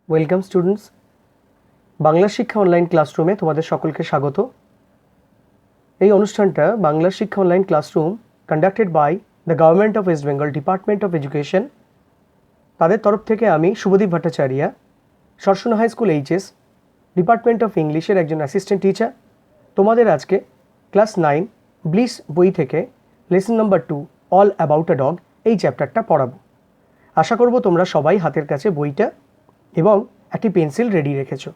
Welcome students, Bangla Shiksha online ক্লাসরুমে তোমাদের সকলকে স্বাগত। এই অনুষ্ঠানটা Bangla Shiksha online classroom conducted by the government of West Bengal department of education, তাদের তরফ থেকে আমি Subhadip Bhattacharya, Sarsuna high school HS department of ইংলিশের একজন অ্যাসিস্ট্যান্ট টিচার, তোমাদের আজকে ক্লাস 9 ব্লিস বই থেকে lesson number 2 all about a dog এই চ্যাপ্টারটা পড়াবো। আশা করব তোমরা সবাই হাতের কাছে বইটা এবং একটি পেন্সিল রেডি রেখেছো।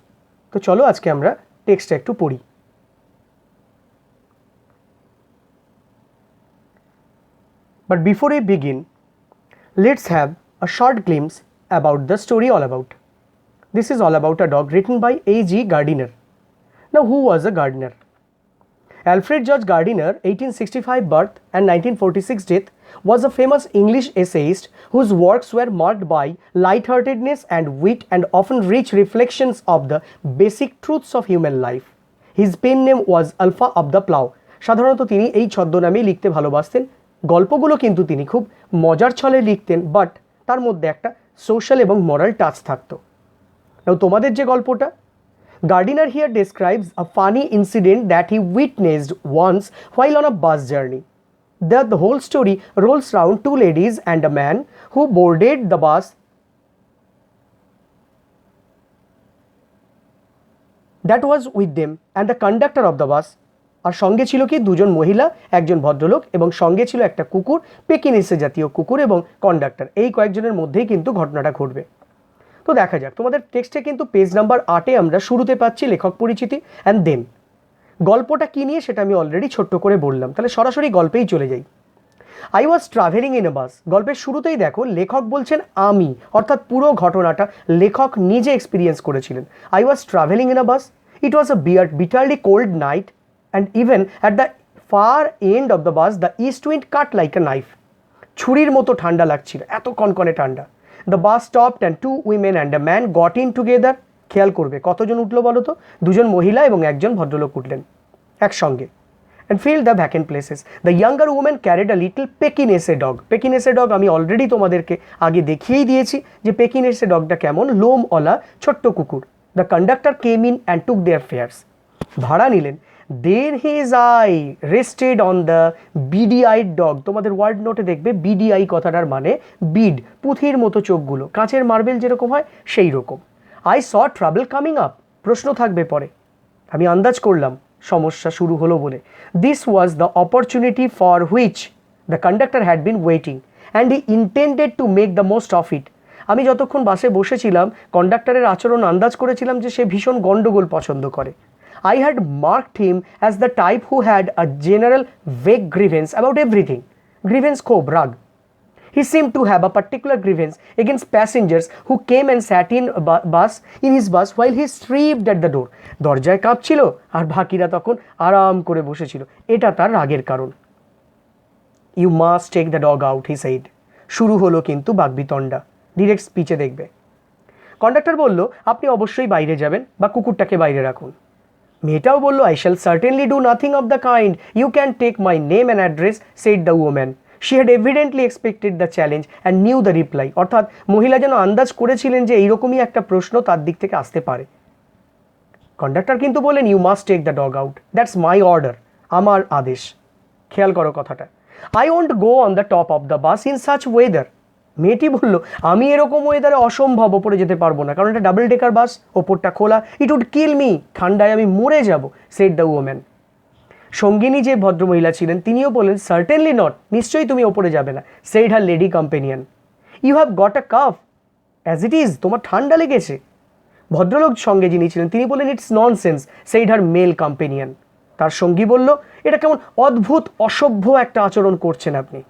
তো চলো আজকে আমরা টেক্সটটা একটু পড়ি। But before we begin, let's have a short glimpse about the story all about. This is All About a Dog, written by A.G. Gardiner. Now, who was a Gardiner? Alfred George Gardiner, 1865 birth and 1946 death, was a famous English essayist whose works were marked by lightheartedness and wit and often rich reflections of the basic truths of human life. His pen name was Alpha of the Plough. সাধারণত তিনি এই ছদ্মনামেই লিখতে ভালোবাসতেন। গল্পগুলো কিন্তু তিনি খুব মজার ছলে লিখতেন, বাট তার মধ্যে একটা সোশ্যাল এবং মরাল টাচ থাকতো। তোমাদের যে গল্পটা, Gardiner here describes a funny incident that he witnessed once while on a bus journey. The whole story rolls around two ladies and a man who boarded the bus that was with them and the conductor of the bus. আর সঙ্গে ছিল কি দুজন মহিলা, একজন ভদ্রলোক এবং সঙ্গে ছিল একটা কুকুর, পেকিনেসে জাতীয় কুকুর এবং কন্ডাক্টর। এই কয়েকজনের মধ্যেই কিন্তু ঘটনাটা ঘটবে। তো দেখা যাক, তোমাদের টেক্সটে কিন্তু পেজ নাম্বার 8-এ আমরা শুরুতে পাচ্ছি লেখক পরিচিতি অ্যান্ড দেন। গল্পটা কী নিয়ে সেটা আমি অলরেডি ছোট্ট করে বললাম, তাহলে সরাসরি গল্পেই চলে যাই। I was travelling in a bus. গল্পের শুরুতেই দেখো লেখক বলছেন আমি, অর্থাৎ পুরো ঘটনাটা লেখক নিজে এক্সপিরিয়েন্স করেছিলেন। I was travelling in a bus, it was a bitterly cold night and even at the far end of the bus the east wind cut like a knife. ছুরির মতো ঠান্ডা লাগছিল, এত কনকনে ঠান্ডা। The bus stopped and two women and a man got in together. খেয়াল করবে কতজন উঠলো বলো তো? দুজন মহিলা এবং একজন ভদ্রলোক উঠলেন একসঙ্গে। And filled the vacant places. The younger woman carried a little Pekingese dog. Pekingese dog আমি অলরেডি তোমাদেরকে আগে দেখিয়েই দিয়েছি যে Pekingese ডগটা কেমন, লোমওয়ালা ছোট্ট কুকুর। The conductor came in and took their fares. ভাড়া নিলেন। Then his eye rested on the beady-eyed dog. তোমাদের ওয়ার্ড নোটে দেখবে বিডি-আই কথাটার মানে বিড, পুঁথির মতো চোখগুলো, কাঁচের মার্বেল যেরকম হয় সেই রকম। I saw trouble coming up. প্রশ্ন থাকবে পরে, আমি আন্দাজ করলাম সমস্যা শুরু হলো বলে। This was the opportunity for which the conductor had been waiting and he intended to make the most of it. আমি যতক্ষণ বাসে বসেছিলাম কন্ডাক্টরের আচরণ আন্দাজ করেছিলাম যে সে ভীষণ গন্ডগোল পছন্দ করে। I had marked him as the type who had a general vague grievance about everything. Grievance ক্ষোভ, রাগ. He seemed to have a particular grievance against passengers who came and sat in his bus while he stripped at the door. দরজায় কাঁপছিল আর বাকিরা তখন আরাম করে বসেছিল, এটা তার রাগের কারণ। You must take the dog out, he said. শুরু হলো কিন্তু বাকবিতণ্ডা, ডিরেক্ট স্পিচে দেখবে। কন্ডাক্টর বলল, আপনি অবশ্যই বাইরে যাবেন বা কুকুরটাকে বাইরে রাখুন। মেয়েটাও বলল, I shall certainly do nothing of the kind. You can take my name and address, said the woman. She had evidently expected the challenge and knew the reply. অর্থাৎ মহিলা যেন আন্দাজ করেছিলেন যে এইরকমই একটা প্রশ্ন তার দিক থেকে আসতে পারে। কন্ডাক্টর কিন্তু বলেন, You must take the dog out. That's my order. আমার আদেশ। খেয়াল করো কথাটা। I won't go on the top of the bus in such weather. মেয়েটি বলল, আমি এরকম ওয়েদারে অসম্ভব ওপরে যেতে পারবো না, কারণ এটা ডাবল ডেকার বাস, ওপরটা খোলা, ইট উড কিল মি, ঠান্ডায় আমি মরে যাব, সেড দ্য ওম্যান। সঙ্গিনী যে ভদ্রমহিলা ছিলেন তিনিও বলেন, সার্টেনলি নট, নিশ্চয়ই তুমি ওপরে যাবে না, said her lady companion. You have got a cough as it is, তোমার ঠান্ডা লেগেছে। ভদ্রলোক সঙ্গে যিনি ছিলেন তিনি বললেন, it's nonsense, said her male companion. তার সঙ্গী বলল, এটা কেমন অদ্ভুত অসভ্য একটা আচরণ করছেন আপনি।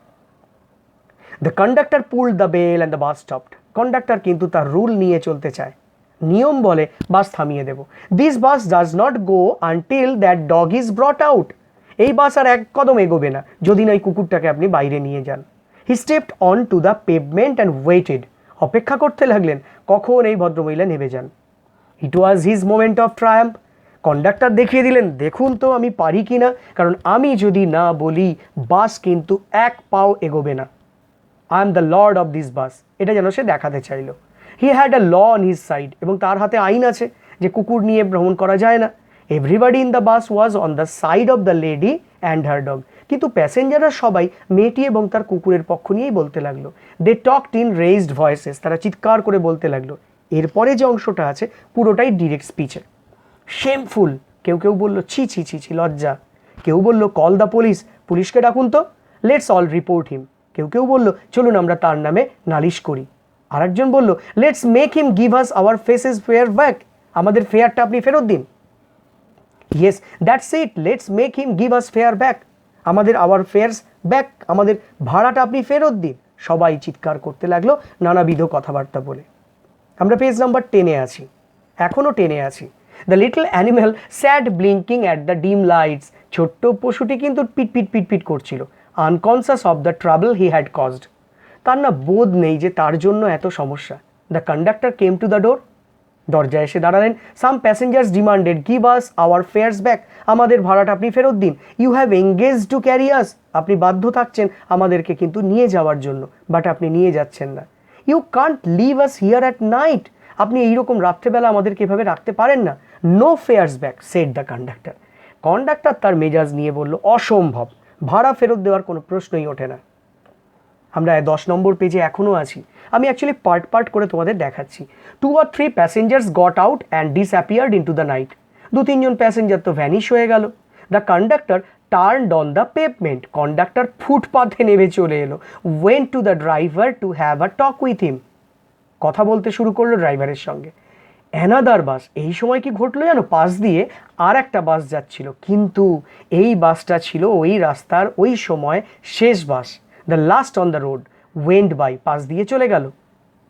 The conductor pulled the bell and the bus stopped. Conductor কিন্তু তার রুল নিয়ে চলতে চায়, নিয়ম বলে বাস থামিয়ে দেব। This bus does not go until that dog is brought out. এই বাস আর এক কদম এগোবে না যদি না এই কুকুরটাকে আপনি বাইরে নিয়ে যান। He stepped on to the pavement and waited. অপেক্ষা করতে লাগলেন কখন এই ভদ্রমহিলা নেমে যান। It was his moment of triumph. Conductor দেখিয়ে দিলেন, দেখুন তো আমি পারি কি না, কারণ আমি যদি না বলি বাস কিন্তু এক পাও এগোবে না। I am the lord of this bus. এটা যেন সে দেখাতে চাইল। He had a law on his side, এবং তার হাতে আইন আছে যে কুকুর নিয়ে ভ্রমণ করা যায় না। Everybody in the bus was on the side of the lady and her dog, কিন্তু প্যাসেঞ্জাররা সবাই মেয়েটি এবং তার কুকুরের পক্ষ নিয়েই বলতে লাগলো। দে টকড ইন রেজড ভয়েসেস, তারা চিৎকার করে বলতে লাগলো। এরপরে যে অংশটা আছে পুরোটাই ডিরেক্ট স্পিচে। শেমফুল, কেউ কেউ বললো ছি ছি ছি ছি লজ্জা, কেউ বললো কল দ্য পুলিশ, পুলিশকে ডাকুন তো, লেটস অল রিপোর্ট হিম, কেউ কেউ বললো চলুন আমরা তার নামে নালিশ করি, আরেকজন বললো let's make him give us hour faces fair back, আমাদের ফেয়ারটা আপনি ফেরত দিন। Yes that's it, let's make him give us fair back, আমাদের আওয়ার ফেয়ার্স ব্যাক, আমাদের ভাড়াটা আপনি ফেরত দিন। সবাই চিৎকার করতে লাগলো নানাবিধ কথাবার্তা বলে। আমরা পেজ নাম্বার 10-এ আছি, এখনও 10-এ আছি। The little animal sat blinking at the dim lights, ছোট্ট পশুটি কিন্তু পিট পিট পিট করছিল, unconscious of the trouble he had caused, তার না বোধ নেই যে তার জন্য এত সমস্যা। The conductor came to the door, দরজায় এসে দাঁড়ালেন। Some passengers demanded give us our fares back, আমাদের ভাড়াটা আপনি ফেরত দিন। You have engage to carry us, আপনি বাধ্য থাকছেন আমাদেরকে কিন্তু নিয়ে যাওয়ার জন্য, বাট আপনি নিয়ে যাচ্ছেন না। You can't leave us here at night, আপনি এইরকম রাত্রেবেলা আমাদেরকে এভাবে রাখতে পারেন না। No fares back said the conductor, conductor তার মেজাজ নিয়ে বলল অসম্ভব, ভাড়া ফেরত দেওয়ার কোনো প্রশ্নই ওঠে না। আমরা 10 নম্বর পেজে এখনও আছি, আমি অ্যাকচুয়ালি পার্ট পার্ট করে তোমাদের দেখাচ্ছি। 2 or 3 passengers got out and disappeared into the night, 2-3 জন প্যাসেঞ্জার তো ভ্যানিশ হয়ে গেল। The conductor turned on the pavement, conductor ফুটপাথে নেমে চলে এলো। Went to the driver to have a talk with him, কথা বলতে শুরু করলো ড্রাইভারের সঙ্গে। অ্যানাদার বাস, এই সময় কি ঘটলো জানো, পাশ দিয়ে আর একটা বাস যাচ্ছিল, কিন্তু এই বাসটা ছিল ওই রাস্তার ওই সময় শেষ bus. The last on the road went by, পাশ দিয়ে চলে গেল।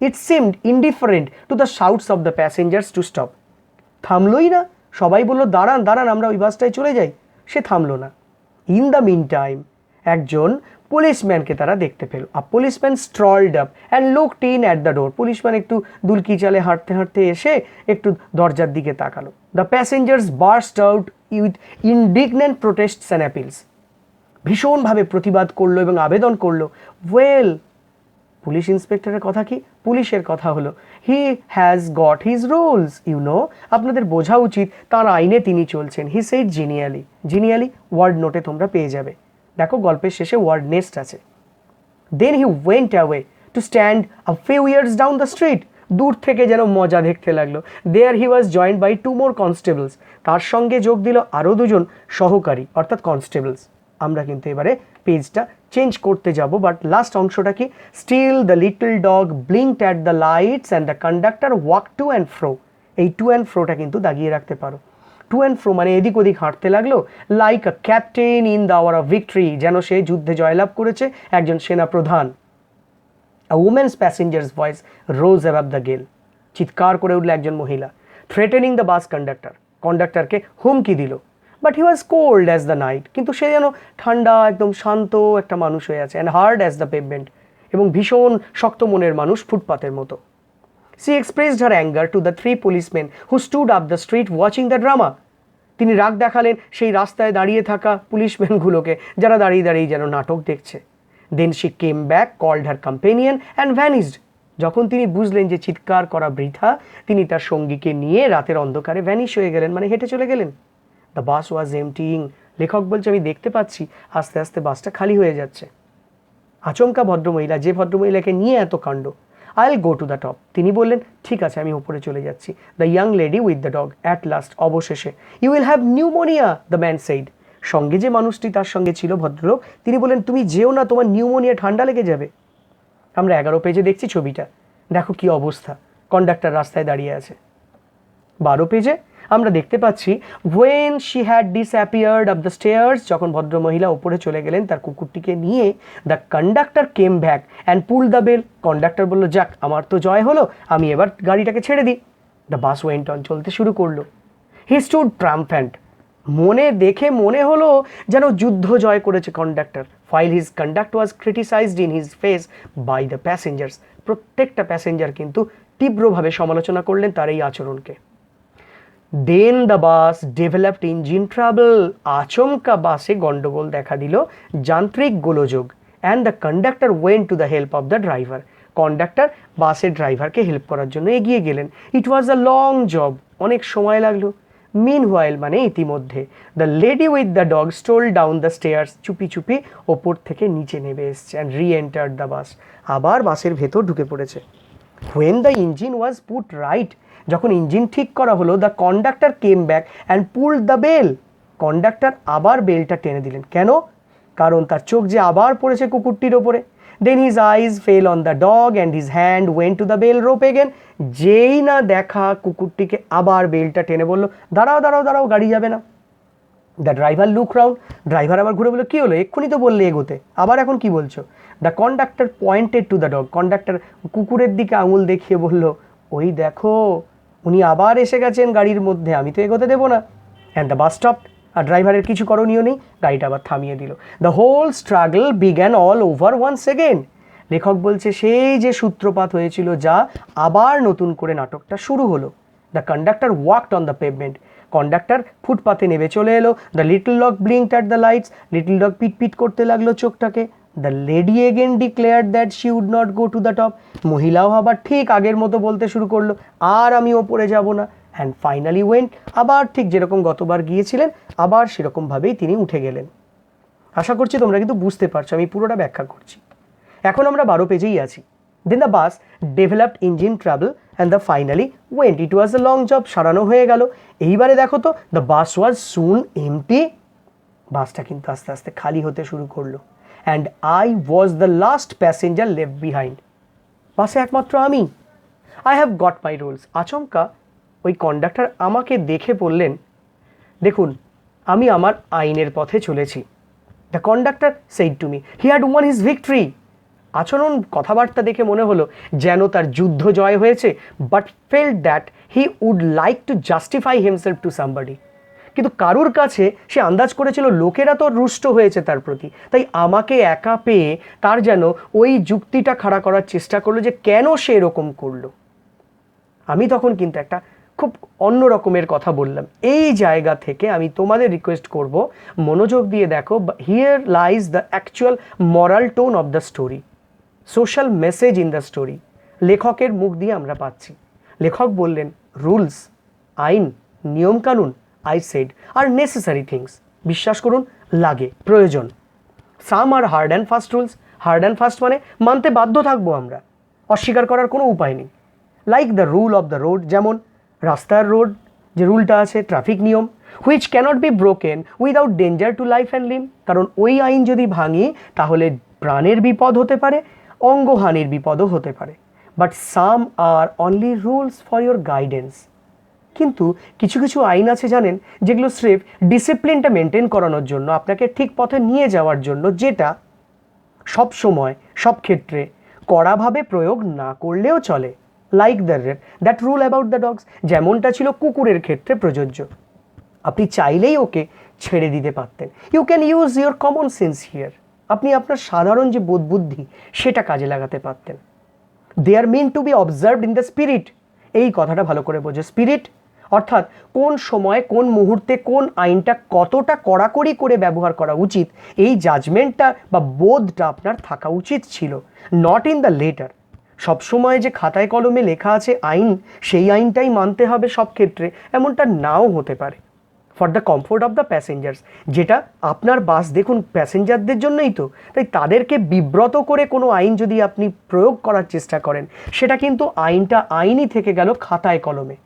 It seemed indifferent to the shouts of the passengers to stop, থামলোই না, সবাই বললো দাঁড়ান দাঁড়ান আমরা ওই বাসটায় চলে যাই, সে থামলো না। ইন দ্য মিন টাইম একজন পুলিশম্যানকে তারা দেখতে পেল। A policeman strolled up and looked in at the door, policeman একটু দুলকি চালে হাঁটতে হাঁটতে এসে একটু দরজার দিকে তাকালো। The passengers burst out with indignant protests and appeals, ভীষণভাবে প্রতিবাদ করলো এবং আবেদন করলো। ওয়েল, পুলিশ ইন্সপেক্টরের কথা কি, পুলিশের কথা হলো he has got his rules, you know, আপনাদের বোঝা উচিত তার আইনে তিনি চলছেন। হি সেড জিনিয়ালি, জিনিয়ালি ওয়ার্ড নোটে তোমরা পেয়ে যাবে, দেখো গল্পের শেষে ওয়ার্ড নেস্ট আছে। Then he went away to stand a few yards down the street, দূর থেকে যেন মজা দেখতে লাগলো। There he was joined by 2 more constables, তার সঙ্গে যোগ দিল আরও 2জন সহকারী অর্থাৎ কনস্টেবলস। আমরা কিন্তু এবারে পেজটা চেঞ্জ করতে যাব, বাট লাস্ট অংশটা কি, still the little dog blinked at the lights and the conductor walk to and fro, এই টু অ্যান্ড ফ্রোটা কিন্তু দাগিয়ে রাখতে পারো। টু অ্যান্ড ফ্রো মানে এদিক ওদিক হাঁটতে লাগলো। Like a captain in the hour of victory, যেন সে যুদ্ধে জয়লাভ করেছে, একজন সেনাপ্রধান। A women's passengers voice rose above the gale, চিৎকার করে উঠল একজন মহিলা। থ্রেটেনিং দ্য বাস কন্ডাক্টর, কন্ডাক্টরকে হুমকি দিল। But he was cold as the night, কিন্তু সে যেন ঠান্ডা একদম শান্ত একটা মানুষ হয়ে আছে। And hard as the pavement, এবং ভীষণ শক্ত মনের মানুষ ফুটপাতের মতো। She expressed her anger to the 3 policemen who stood up the street watching the drama, তিনি রাগ দেখালেন সেই রাস্তায় দাঁড়িয়ে থাকা পুলিশম্যানগুলোকে, যারা দাঁড়িয়ে দাঁড়িয়ে যেন নাটক দেখছে। Then she came back, called her companion and vanished, যখন তিনি বুঝলেন যে চিৎকার করা বৃথা, তিনি তার সঙ্গীকে নিয়ে রাতের অন্ধকারে ভ্যানিশ হয়ে গেলেন, মানে হেঁটে চলে গেলেন। দ্য বাস ওয়াজ এমটিং, লেখক বলছে আমি দেখতে পাচ্ছি আস্তে আস্তে বাসটা খালি হয়ে যাচ্ছে। আচমকা ভদ্রমহিলা, যে ভদ্রমহিলাকে নিয়ে এত কাণ্ড, I will go to the top, তিনি বললেন ঠিক আছে আমি উপরে চলে যাচ্ছি। The young lady with the dog at last, অবশেষে। You will have pneumonia, the man said, সঙ্গে যে মানুষটি তার সঙ্গে ছিল ভদ্রলোক, তিনি বললেন তুমি যেও না, তোমার নিউমোনিয়া, ঠান্ডা লেগে যাবে। আমরা 11 পেজে দেখছি ছবিটা, দেখো কি অবস্থা, কন্ডাক্টর রাস্তায় দাঁড়িয়ে আছে। 12 পেজে আমরা দেখতে পাচ্ছি when she had disappeared up the stairs, যখন ভদ্রমহিলা ওপরে চলে গেলেন তার কুকুরটিকে নিয়ে, the conductor came back and pull the bell, conductor বলল যাক আমার তো জয় হলো, আমি এবার গাড়িটাকে ছেড়ে দিই। দ্য বাস ওয়েন্ট অন, চলতে শুরু করলো। হি স্টুড ট্রাম্প্যান্ট, মনে দেখে মনে হলো যেন যুদ্ধ জয় করেছে কন্ডাক্টর। ফাইল his conduct was criticised in his face by the passengers, প্রত্যেকটা প্যাসেঞ্জার কিন্তু তীব্রভাবে সমালোচনা করলেন তার এই আচরণকে। Then the bus developed engine trouble, আচমকা বাসে গন্ডগোল দেখা দিল, যান্ত্রিক গোলযোগ। And the conductor went to the help of the driver, conductor বাসের ড্রাইভারকে হেল্প করার জন্য এগিয়ে গেলেন। ইট ওয়াজ আ লং জব, অনেক সময় লাগলো। মিনওয়াইল মানে ইতিমধ্যে the lady with the dog stroll down the stairs, চুপি চুপি ওপর থেকে নিচে নেমে এসছে, অ্যান্ড রি এন্টার্ড দ্য বাস, আবার বাসের ভেতর ঢুকে পড়েছে। When the engine was put right, যখন ইঞ্জিন ঠিক করা হলো, the conductor came back and pulled the bell, conductor আবার বেলটা টেনে দিলেন। কেন? কারণ তার চোখ যে আবার পড়েছে কুকুরটির ওপরে। Then his eyes fell on the dog and his hand went to the bell rope again, যেই না দেখা কুকুরটিকে আবার বেলটা টেনে বললো, দাঁড়াও দাঁড়াও দাঁড়াও, গাড়ি যাবে না। The driver look round, driver আবার ঘুরে বললো, কী হলো, এক্ষুনি তো বললে এগোতে, আবার এখন কি বলছো? The conductor pointed to the dog, conductor কুকুরের দিকে আঙুল দেখিয়ে বলল, ওই দেখো উনি আবার এসে গেছেন গাড়ির মধ্যে, আমি তো এগোতে দেবো না। অ্যান্ড দ্য বাস স্টপড, আর ড্রাইভারের কিছু করণীয় নেই, গাড়িটা আবার থামিয়ে দিল। The whole struggle began all over once again, লেখক বলছে সেই যে সূত্রপাত হয়েছিল, যা আবার নতুন করে নাটকটা শুরু হলো। The conductor walked on the pavement, conductor ফুটপাতে নেমে চলে এলো। The little dog blinked at the lights, little dog পিট পিট করতে লাগলো চোখটাকে। The lady again declared that she would not go to the top, মহিলাও আবার ঠিক আগের মতো বলতে শুরু করলো, আর আমি ওপরে যাব না। অ্যান্ড ফাইনালি ওয়েন্ট, আবার ঠিক যেরকম গতবার গিয়েছিলেন আবার সেরকমভাবেই তিনি উঠে গেলেন। আশা করছি তোমরা কিন্তু বুঝতে পারছো, আমি পুরোটা ব্যাখ্যা করছি। এখন আমরা 12 পেজেই আছি। Then the bus developed engine trouble and the finally went, it was a long job, সারানো হয়ে গেল। এইবারে দেখো তো, the bus was soon MT, বাসটা কিন্তু আস্তে আস্তে খালি হতে শুরু করলো। And I was the last passenger left behind, বাসে একমাত্র আমি। I have got my rules, আচমকা ওই কন্ডাক্টর আমাকে দেখে বললেন, দেখুন আমি আমার আইনের পথে চলেছি। The conductor said to me, he had one his victory, আচরণ কথাবার্তা দেখে মনে হলো যেন তার যুদ্ধ জয় হয়েছে, but felt that he would like to justify himself to somebody, কিন্তু কারুর কাছে সে আন্দাজ করেছিল লোকেরা তো রুষ্ট হয়েছে তার প্রতি, তাই আমাকে একা পেয়ে তার যেন ওই যুক্তিটা খাড়া করার চেষ্টা করলো যে কেন সে এরকম করলো। আমি তখন কিন্তু একটা খুব অন্য রকমের কথা বললাম। এই জায়গা থেকে আমি তোমাদের রিকোয়েস্ট করব, মনোযোগ দিয়ে দেখো। Here lies the actual moral tone of the story, social message in the story, লেখকের মুখ দিয়ে আমরা পাচ্ছি। লেখক বললেন, রুলস, আইন, নিয়মকানুন, I said, are necessary things, বিশ্বাস করুন লাগে, প্রয়োজন। Some are hard and fast rules, hard and fast মানে মানতে বাধ্য থাকবো আমরা, অস্বীকার করার কোনো উপায় নেই। Like the rule of the road, যেমন রাস্তার রোড যে রুলটা আছে, ট্রাফিক নিয়ম, which cannot be broken without danger to life and limb, কারণ ওই আইন যদি ভাঙি তাহলে প্রাণের বিপদ হতে পারে, অঙ্গহানির বিপদও হতে পারে। But some are only rules for your guidance, কিন্তু কিছু কিছু আইন আছে জানেন, যেগুলো স্রেফ ডিসিপ্লিনটা মেনটেন করানোর জন্য, আপনাকে ঠিক পথে নিয়ে যাওয়ার জন্য, যেটা সব সময় সব ক্ষেত্রে কড়াভাবে প্রয়োগ না করলেও চলে। Like that rule about the dogs, যেমনটা ছিল কুকুরের ক্ষেত্রে প্রযোজ্য। আপনি চাইলেই ওকে ছেড়ে দিতে পারতেন। You can use your common sense here, আপনি আপনার সাধারণ যে বোধ বুদ্ধি সেটা কাজে লাগাতে পারতেন। They are mean to be observed in the spirit, এই কথাটা ভালো করে বোঝো। স্পিরিট অর্থাৎ কোন সময় কোন মুহূর্তে কোন আইনটা কতটা কড়াকড়ি করে ব্যবহার করা উচিত, এই জাজমেন্টটা বা বোধটা আপনার থাকা উচিত ছিল। নট ইন দ্য লেটার, সবসময় যে খাতায় কলমে লেখা আছে আইন, সেই আইনটাই মানতে হবে সব ক্ষেত্রে, এমনটা নাও হতে পারে। For the comfort of the passengers, যেটা আপনার বাস দেখুন প্যাসেঞ্জারদের জন্যই তো, তাই তাদেরকে বিব্রত করে কোনো আইন যদি আপনি প্রয়োগ করার চেষ্টা করেন, সেটা কিন্তু আইনটা আইনই থেকে গেল খাতায় কলমে,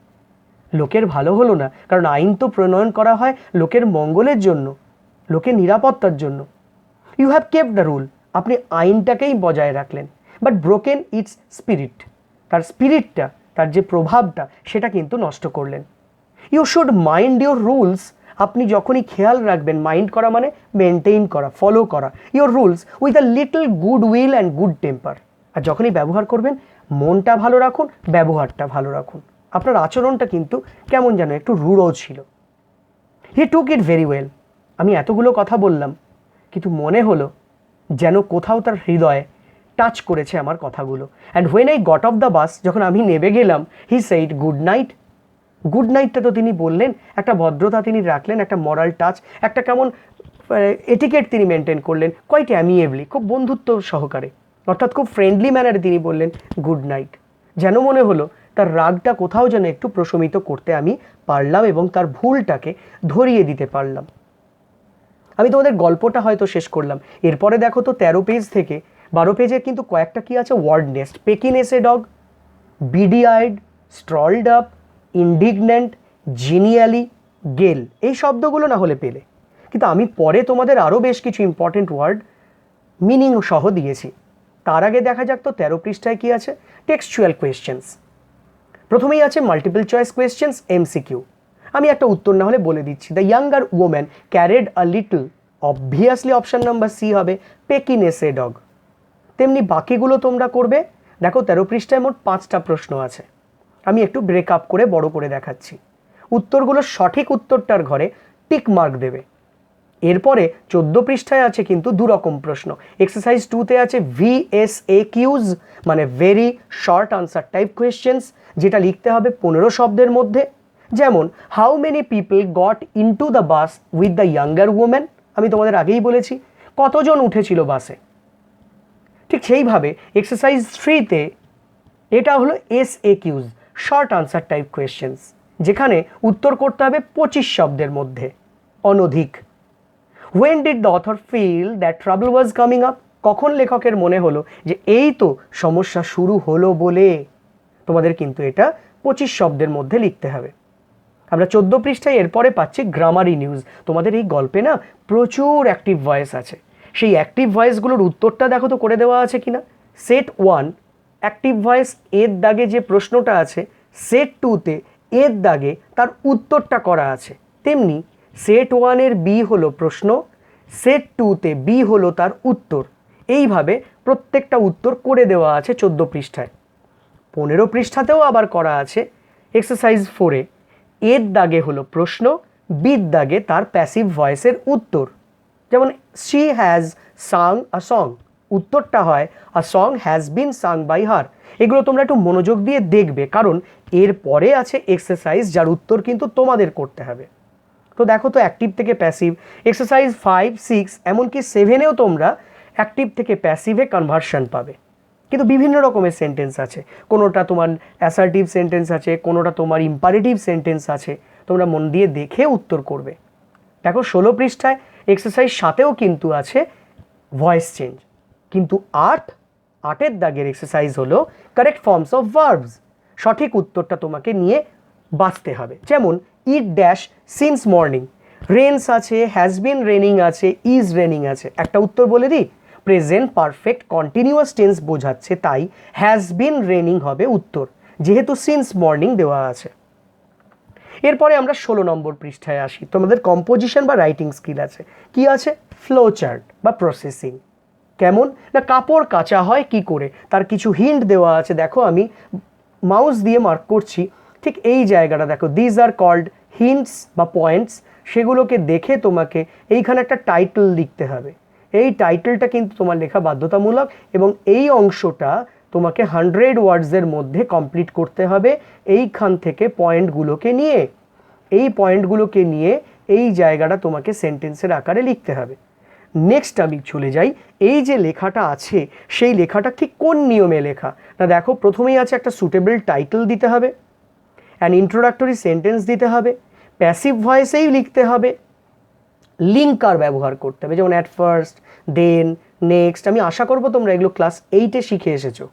লোকের ভালো হলো না। কারণ আইন তো প্রণয়ন করা হয় লোকের মঙ্গলের জন্য, লোকের নিরাপত্তার জন্য। You have kept the rule, আপনি আইনটাকেই বজায় রাখলেন, বাট ব্রোকেন ইটস স্পিরিট, তার স্পিরিটটা, তার যে প্রভাবটা, সেটা কিন্তু নষ্ট করলেন। You should mind your rules, আপনি যখনই খেয়াল রাখবেন, মাইন্ড করা মানে মেনটেইন করা, ফলো করা, your rules with a little good will and good temper, আর যখনই ব্যবহার করবেন মনটা ভালো রাখুন, ব্যবহারটা ভালো রাখুন। আপনার আচরণটা কিন্তু কেমন যেন একটু রূঢ় ছিল। হি টুক ইট ভেরি ওয়েল, আমি এতগুলো কথা বললাম, কিন্তু মনে হলো যেন কোথাও তার হৃদয়ে টাচ করেছে আমার কথাগুলো। And when I got off the bus, যখন আমি নেমে গেলাম, he said good night. Good নাইটটা তো তিনি বললেন, একটা ভদ্রতা তিনি রাখলেন, একটা মরাল টাচ, একটা কেমন এটিকেট তিনি মেনটেন করলেন, কোয়াইট অ্যামিয়েবলি, খুব বন্ধুত্ব সহকারে। অর্থাৎ খুব ফ্রেন্ডলি ম্যানারে তিনি বললেন গুড নাইট। যেন মনে হলো তার রাগটা কোথাও যেন একটু প্রশমিত করতে আমি পারলাম এবং তার ভুলটাকে ধরিয়ে দিতে পারলাম। আমি তোমাদের গল্পটা হয়তো শেষ করলাম। এরপরে দেখো তো 13 পেজ থেকে 12 পেজের কিন্তু কয়েকটা কি আছে ওয়ার্ড নেস্ট। পেকিন এসে ডগ, বিডি আইড, স্ট্রলড আপ, ইন্ডিগন্যান্ট, জিনিয়ালি, গেল, এই শব্দগুলো না হলে পেলে, কিন্তু আমি পরে তোমাদের আরও বেশ কিছু ইম্পর্টেন্ট ওয়ার্ড মিনিং সহ দিয়েছি। তার আগে দেখা যাক তো 13 পৃষ্ঠায় কি আছে। Textual questions. প্রথমেই আছে মাল্টিপল চয়েস কোয়েশ্চেন্স, এমসিকিউ। আমি একটা উত্তর না হলে বলে দিচ্ছি। The younger woman carried a little, obviously option number C হবে, পেকিন এসে ডগ। তেমনি বাকিগুলো তোমরা করবে। দেখো 13 পৃষ্ঠায় মোট 5টা প্রশ্ন আছে, আমি একটু ব্রেক আপ করে বড় করে দেখাচ্ছি। উত্তরগুলো সঠিক উত্তরটার ঘরে টিক মার্ক দেবে। এরপরে 14 পৃষ্ঠায় আছে কিন্তু দুরকম প্রশ্ন। এক্সারসাইজ 2তে আছে VSAQs, মানে very short answer type questions, যেটা লিখতে হবে 15 শব্দের মধ্যে। যেমন how many people goat into the bus with the younger woman. আমি তোমাদের আগেই বলেছি কতজন উঠেছিল বাসে। ঠিক সেইভাবে এক্সারসাইজ 3তে এটা হলো SAQs, short answer type questions, যেখানে উত্তর করতে হবে 25 শব্দের মধ্যে, অনধিক। When did the author feel that trouble was coming up? কখন লেখকের মনে হলো যে এই তো সমস্যা শুরু হলো বলে। তোমাদের কিন্তু এটা 25 শব্দের মধ্যে লিখতে হবে। আমরা 14 পৃষ্ঠায় এরপরে পাচ্ছি গ্রামারি নিউজ। তোমাদের এই গল্পে না প্রচুর অ্যাক্টিভ ভয়েস আছে, সেই অ্যাক্টিভ ভয়েসগুলোর উত্তরটা দেখো তো করে দেওয়া আছে কিনা। সেট 1 অ্যাক্টিভ ভয়েস এর দাগে যে প্রশ্নটা আছে, সেট 2তে এর দাগে তার উত্তরটা করা আছে। তেমনি সেট 1-এর বি হলো প্রশ্ন, সেট 2তে বি হলো তার উত্তর। এইভাবে প্রত্যেকটা উত্তর করে দেওয়া আছে 14 পৃষ্ঠায়। 15 পৃষ্ঠাতেও আবার করা আছে। এক্সারসাইজ 4-এ এর দাগে হলো প্রশ্ন, বির দাগে তার প্যাসিভ ভয়েসের উত্তর। যেমন she has sung a song, উত্তরটা হয় a song has been sung by her. এগুলো তোমরা একটু মনোযোগ দিয়ে দেখবে, কারণ এর পরে আছে এক্সারসাইজ যার উত্তর কিন্তু তোমাদের করতে হবে। তো দেখো তো অ্যাক্টিভ থেকে প্যাসিভ, এক্সারসাইজ 5, 6 এমনকি 7-এও তোমরা অ্যাক্টিভ থেকে প্যাসিভে কনভার্সন পাবে। কিন্তু বিভিন্ন রকমের সেন্টেন্স আছে, কোনোটা তোমার অ্যাসার্টিভ সেন্টেন্স আছে, কোনোটা তোমার ইম্পারেটিভ সেন্টেন্স আছে। তোমরা মন দিয়ে দেখে উত্তর করবে। দেখো 16 পৃষ্ঠায় এক্সারসাইজ 7-এও কিন্তু আছে ভয়েস চেঞ্জ। কিন্তু 8-এর দাগের এক্সারসাইজ হলো কারেক্ট ফর্মস অফ ভার্বস। সঠিক উত্তরটা তোমাকে নিয়ে বাঁচতে হবে। যেমন it dash since morning, Reigns আছে, হ্যাজ বিন রেনিং আছে, ইজ রেনিং আছে। একটা উত্তর বলে দিই, প্রেজেন্ট পারফেক্ট কন্টিনিউয়াস টেন্স বোঝাচ্ছে, তাই হ্যাজ বিন রেনিং হবে উত্তর, যেহেতু সিন্স মর্নিং দেওয়া আছে। এরপরে আমরা 16 নম্বর পৃষ্ঠায় আসি। তোমাদের কম্পোজিশন বা রাইটিং স্কিল আছে। কি আছে? ফ্লো চার্ট বা প্রসেসিং। কেমন না, কাপড় কাচা হয় কি করে তার কিছু হিন্ট দেওয়া আছে। দেখো আমি মাউস দিয়ে মার্ক করছি, ঠিক এই জায়গাটা দেখো, দিজ আর কল্ড হিন্টস বা পয়েন্টস। সেগুলোকে দেখে তোমাকে এইখানে একটা টাইটেল লিখতে হবে। এই টাইটেলটা কিন্তু তোমার লেখা বাধ্যতামূলক এবং এই অংশটা তোমাকে 100 ওয়ার্ডসের মধ্যে কমপ্লিট করতে হবে। এইখান থেকে পয়েন্টগুলোকে নিয়ে এই জায়গাটা তোমাকে সেন্টেন্সের আকারে লিখতে হবে। নেক্সট আমি চলে যাই, এই যে লেখাটা আছে সেই লেখাটা ঠিক কোন নিয়মে লেখা। না দেখো, প্রথমেই আছে একটা সুটেবল টাইটেল দিতে হবে, অ্যান ইন্ট্রোডাক্টরি সেন্টেন্স দিতে হবে, প্যাসিভ ভয়েসেই লিখতে হবে, লিঙ্কার ব্যবহার করতে হবে, যেমন অ্যাট ফার্স্ট, দেন, নেক্সট। আমি আশা করবো তোমরা এগুলো ক্লাস 8-এ শিখে এসেছো।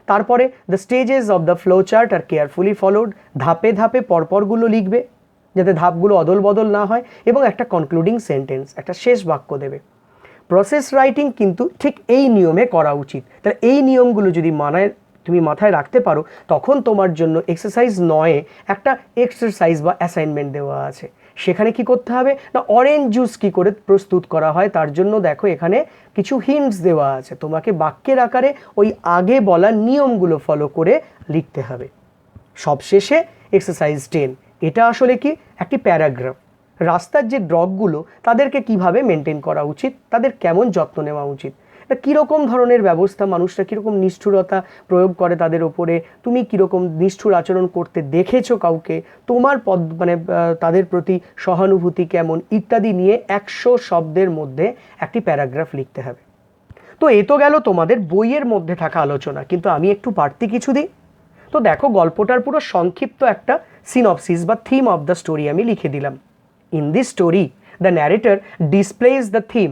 তারপরে the stages of the flow chart are carefully followed, ধাপে ধাপে পরপরগুলো লিখবে যাতে ধাপগুলো অদল বদল না হয়, এবং একটা কনক্লুডিং সেন্টেন্স, একটা শেষ বাক্য দেবে। প্রসেস রাইটিং কিন্তু ঠিক এই নিয়মে করা উচিত। তাহলে এই নিয়মগুলো যদি তুমি মাথায় রাখতে পারো, তখন তোমার জন্য এক্সারসাইজ 9-এ একটা এক্সারসাইজ বা অ্যাসাইনমেন্ট দেওয়া আছে। সেখানে কি করতে হবে না, অরেঞ্জ জুস কি করে প্রস্তুত করা হয় তার জন্য দেখো এখানে কিছু হিন্টস দেওয়া আছে। তোমাকে বাক্যের আকারে ওই আগে বলা নিয়মগুলো ফলো করে লিখতে হবে। সবশেষে এক্সারসাইজ 10, এটা আসলে কি একটি প্যারাগ্রাফ। রাস্তার যে ডগগুলো তাদেরকে কিভাবে মেনটেন করা উচিত, তাদের কেমন যত্ন নেওয়া উচিত, কীরকম ধরনের ব্যবস্থা, মানুষরা কীরকম নিষ্ঠুরতা প্রয়োগ করে তাদের ওপরে, তুমি কীরকম নিষ্ঠুর আচরণ করতে দেখেছো কাউকে, তোমার তাদের প্রতি সহানুভূতি কেমন, ইত্যাদি নিয়ে 100 শব্দের মধ্যে একটি প্যারাগ্রাফ লিখতে হবে। তো এ তো গেল তোমাদের বইয়ের মধ্যে থাকা আলোচনা, কিন্তু আমি একটু বাড়তি কিছু দিই। তো দেখো, গল্পটার পুরো সংক্ষিপ্ত একটা সিনপসিস বা থিম অফ দ্য স্টোরি আমি লিখে দিলাম। In this story the narrator displays the theme,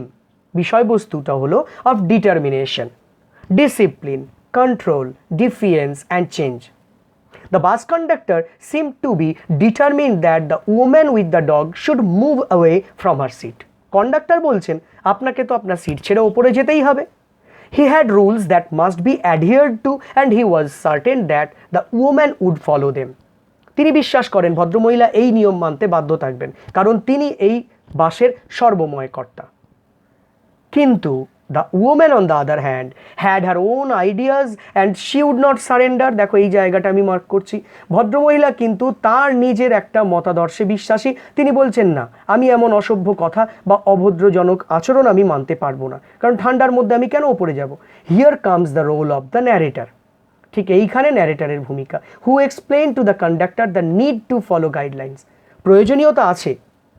বিষয়বস্তুটা হলো of determination, discipline, control, defiance and change. The bus conductor seemed to be determined that the woman with the dog should move away from her seat. Conductor বলছেন আপনাকে তো আপনার seat ছেড়ে ওপরে যেতেই হবে। He had rules that must be adhered to and he was certain that the woman would follow them. তিনি বিশ্বাস করেন ভদ্রমহিলা এই নিয়ম মানতে বাধ্য থাকবেন, কারণ তিনি এই বাসের সর্বময় কর্তা। কিন্তু the woman on the other hand had her own ideas and she would not surrender. দেখো এই জায়গাটা আমি মার্ক করছি। ভদ্রমহিলা কিন্তু তার নিজের একটা মতাদর্শে বিশ্বাসী। তিনি বলছেন না, আমি এমন অসভ্য কথা বা অভদ্রজনক আচরণ আমি মানতে পারবো না, কারণ ঠান্ডার মধ্যে আমি কেন ওপরে যাব। Here comes the role of the narrator. ঠিক এইখানে ন্যারেটারের ভূমিকা, who explain to the conductor the need to follow guidelines. প্রয়োজনীয়তা আছে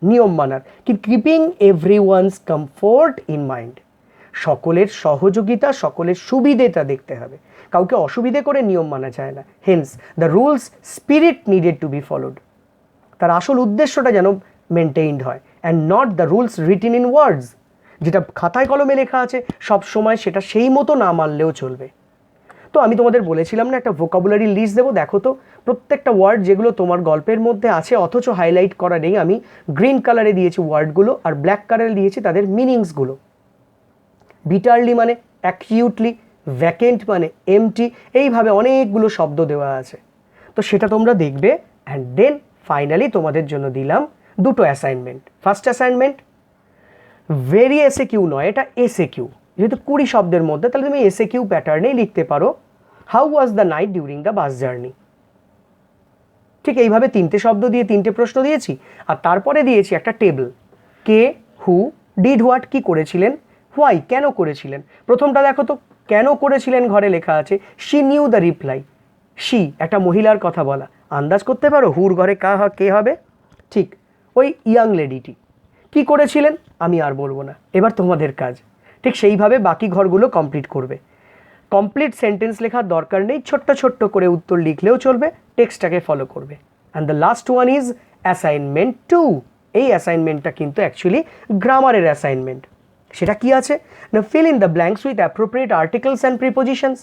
নিয়ম মানার, কিন্তু keeping everyone's comfort in mind. সকলের সহযোগিতা, সকলের সুবিধেটা দেখতে হবে, কাউকে অসুবিধে করে নিয়ম মানা যায় না। Hence the rules spirit needed to be followed. তার আসল উদ্দেশ্যটা যেন মেনটেইনড হয়, and not the rules written in words. যেটা খাতায় কলমে লেখা আছে সব সময় সেটা সেই মতো না মানলেও চলবে। তো আমি তোমাদের বলেছিলাম না একটা ভোকাবুলারি লিস্ট দেবো, দেখো তো প্রত্যেকটা ওয়ার্ড যেগুলো তোমার গল্পের মধ্যে আছে অথচ হাইলাইট করা নেই, আমি গ্রিন কালারে দিয়েছি ওয়ার্ডগুলো আর ব্ল্যাক কালারে দিয়েছি তাদের মিনিংসগুলো। বিটারলি মানে অ্যাকিউটলি, ভ্যাকেন্ট মানে এমটি, এইভাবে অনেকগুলো শব্দ দেওয়া আছে। তো সেটা তোমরা দেখবে। অ্যান্ড দেন ফাইনালি তোমাদের জন্য দিলাম দুটো অ্যাসাইনমেন্ট। ফার্স্ট অ্যাসাইনমেন্ট ভেরি এসে কিউ নয়, এটা এসে কিউ, যেহেতু 20 শব্দের মধ্যে, তাহলে তুমি এসে কিউ প্যাটার্নেই লিখতে পারো। How was the night during the bus journey. ঠিক এইভাবে 3টে শব্দ দিয়ে 3টে প্রশ্ন দিয়েছি, আর তারপরে দিয়েছি একটা table. K, who, did what, কি করেছিলেন, হোয়াই, কেন করেছিলেন। প্রথমটা দেখো তো, কেন করেছিলেন ঘরে লেখা আছে, she new the reply. She একটা মহিলার কথা বলা, আন্দাজ করতে পারো হুর ঘরে কে হবে। ঠিক ওই ইয়াং লেডিটি। কি করেছিলেন আমি আর বলবো না, এবার তোমাদের কাজ। ঠিক সেইভাবে বাকি ঘরগুলো কমপ্লিট করবে। কমপ্লিট সেন্টেন্স লেখার দরকার নেই, ছোট্ট ছোট্ট করে উত্তর লিখলেও চলবে, টেক্সটটাকে ফলো করবে। And the last one is assignment 2। এই অ্যাসাইনমেন্টটা কিন্তু অ্যাকচুয়ালি গ্রামারের অ্যাসাইনমেন্ট। সেটা কি আছে না, fill in the blanks with appropriate articles and prepositions.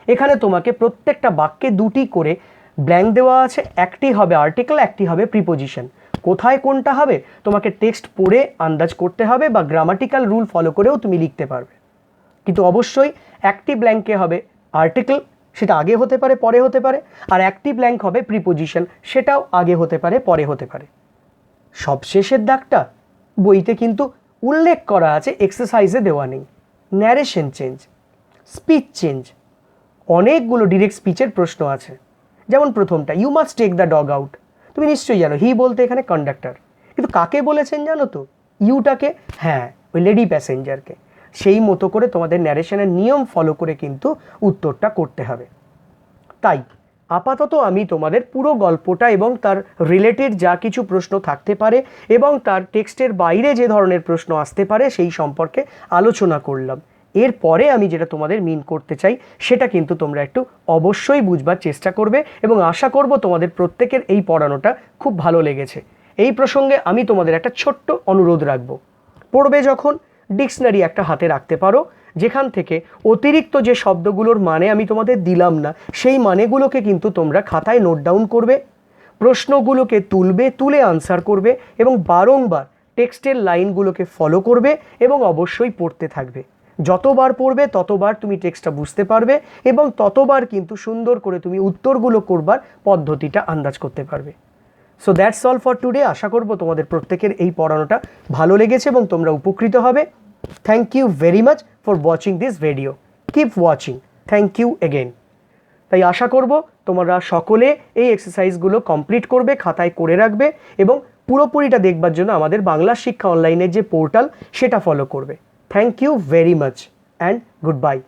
এখানে তোমাকে প্রত্যেকটা বাক্যে 2টি করে ব্ল্যাঙ্ক দেওয়া আছে, একটি হবে আর্টিকেল, একটি হবে প্রিপোজিশন। কোথায় কোনটা হবে তোমাকে টেক্সট পড়ে আন্দাজ করতে হবে, বা গ্রামাটিক্যাল রুল ফলো করেও তুমি লিখতে পারবে। কিন্তু অবশ্যই একটি ব্ল্যাঙ্কে হবে আর্টিকেল, সেটা আগে হতে পারে পরে হতে পারে, আর একটি ব্ল্যাঙ্ক হবে প্রিপোজিশন, সেটাও আগে হতে পারে পরে হতে পারে। সবশেষের দাগটা বইতে কিন্তু উল্লেখ করা আছে, এক্সারসাইজে দেওয়া নেই। ন্যারেশন চেঞ্জ, স্পিচ চেঞ্জ, অনেকগুলো ডিরেক্ট স্পিচের প্রশ্ন আছে। যেমন প্রথমটা, you must take the dog out. তুমি নিশ্চয়ই জানো হি বলতে এখানে কন্ডাক্টর, কিন্তু কাকে বলেছেন জানো তো, ইউটাকে, হ্যাঁ ওই লেডি প্যাসেঞ্জারকে। সেই মতো করে তোমাদের ন্যারেশনের নিয়ম ফলো করে কিন্তু উত্তরটা করতে হবে। তাই আপাতত আমি তোমাদের পুরো গল্পটা এবং তার রিলেটেড যা কিছু প্রশ্ন থাকতে পারে এবং তার টেক্সটের বাইরে যে ধরনের প্রশ্ন আসতে পারে সেই সম্পর্কে আলোচনা করলাম। এরপরে আমি যেটা তোমাদের মিন করতে চাই সেটা কিন্তু তোমরা একটু অবশ্যই বুঝবার চেষ্টা করবে, এবং আশা করব তোমাদের প্রত্যেকের এই পড়ানোটা খুব ভালো লেগেছে। এই প্রসঙ্গে আমি তোমাদের একটা ছোট্ট অনুরোধ রাখবো, পড়বে যখন ডিকশনারি একটা হাতে রাখতে পারো, যেখান থেকে অতিরিক্ত যে শব্দগুলোর মানে আমি তোমাদের দিলাম না সেই মানেগুলোকে কিন্তু তোমরা খাতায় নোট ডাউন করবে, প্রশ্নগুলোকে তুলবে, তুলে আনসার করবে, এবং বারংবার টেক্সটের লাইনগুলোকে ফলো করবে এবং অবশ্যই পড়তে থাকবে। যতবার পড়বে ততবার তুমি টেক্সটটা বুঝতে পারবে এবং ততবার কিন্তু সুন্দর করে তুমি উত্তরগুলো করবার পদ্ধতিটা আন্দাজ করতে পারবে। So that's all for today. আশা করব তোমাদের প্রত্যেকের এই পড়ানোটা ভালো লেগেছে এবং তোমরা উপকৃত হবে। Thank you very much for watching this video. Keep watching. Thank you again. তাই আশা করব তোমরা সকলে এই এক্সারসাইজগুলো কমপ্লিট করবে, খাতায় করে রাখবে এবং পুরোপুরিটা দেখবার জন্য আমাদের বাংলা শিক্ষা অনলাইনের যে পোর্টাল সেটা ফলো করবে। Thank you very much and good bye.